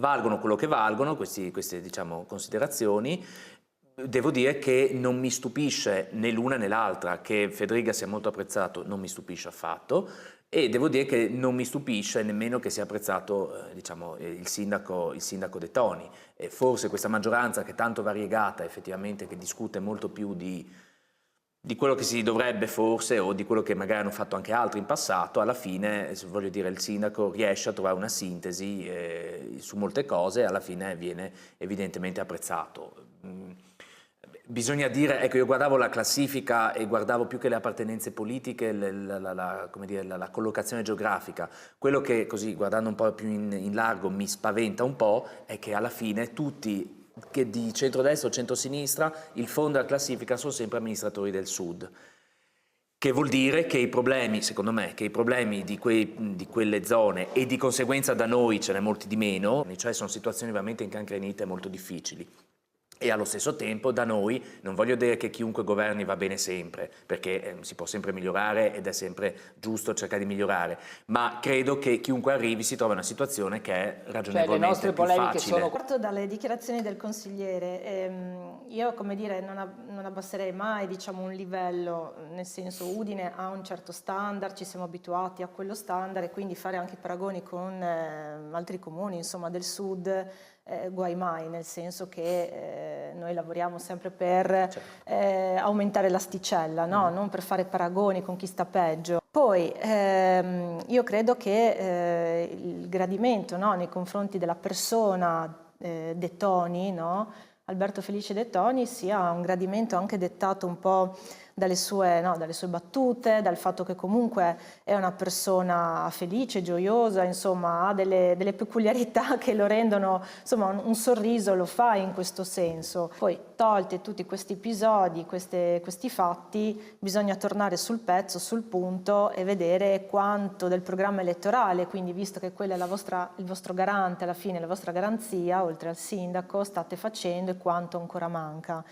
valgono quello che valgono queste diciamo, considerazioni. Devo dire che non mi stupisce né l'una né l'altra, che Federica sia molto apprezzato non mi stupisce affatto, e devo dire che non mi stupisce nemmeno che sia apprezzato diciamo, il sindaco De Toni. E forse questa maggioranza che è tanto variegata, effettivamente, che discute molto più di quello che si dovrebbe forse, o di quello che magari hanno fatto anche altri in passato, alla fine, voglio dire, il sindaco riesce a trovare una sintesi su molte cose e alla fine viene evidentemente apprezzato. Bisogna dire, ecco, io guardavo la classifica e guardavo più che le appartenenze politiche, come dire, la collocazione geografica. Quello che, così, guardando un po' più in largo, mi spaventa un po' è che alla fine tutti, che di centrodestra o centrosinistra, il fondo della classifica sono sempre amministratori del Sud. Che vuol dire che i problemi, secondo me, che i problemi di quelle zone, e di conseguenza da noi ce n'è molti di meno, cioè sono situazioni veramente incancrenite e molto difficili. E allo stesso tempo da noi, non voglio dire che chiunque governi va bene sempre, perché si può sempre migliorare ed è sempre giusto cercare di migliorare, ma credo che chiunque arrivi si trova in una situazione che è ragionevolmente più facile. Parto dalle dichiarazioni del consigliere. Io, come dire, non abbasserei mai, diciamo, un livello, nel senso Udine ha un certo standard, ci siamo abituati a quello standard e quindi fare anche paragoni con altri comuni, insomma, del sud, guai mai, nel senso che noi lavoriamo sempre per aumentare l'asticella, no? Non per fare paragoni con chi sta peggio. Poi io credo che il gradimento, no, nei confronti della persona De Toni, no, Alberto Felice De Toni, sia un gradimento anche dettato un po' dalle sue battute, dal fatto che comunque è una persona felice, gioiosa, insomma ha delle peculiarità che lo rendono, insomma un sorriso lo fa in questo senso. Poi tolti tutti questi episodi, questi fatti, bisogna tornare sul pezzo, sul punto e vedere quanto del programma elettorale, quindi visto che quello è il vostro garante alla fine, la vostra garanzia, oltre al sindaco, state facendo e quanto ancora manca.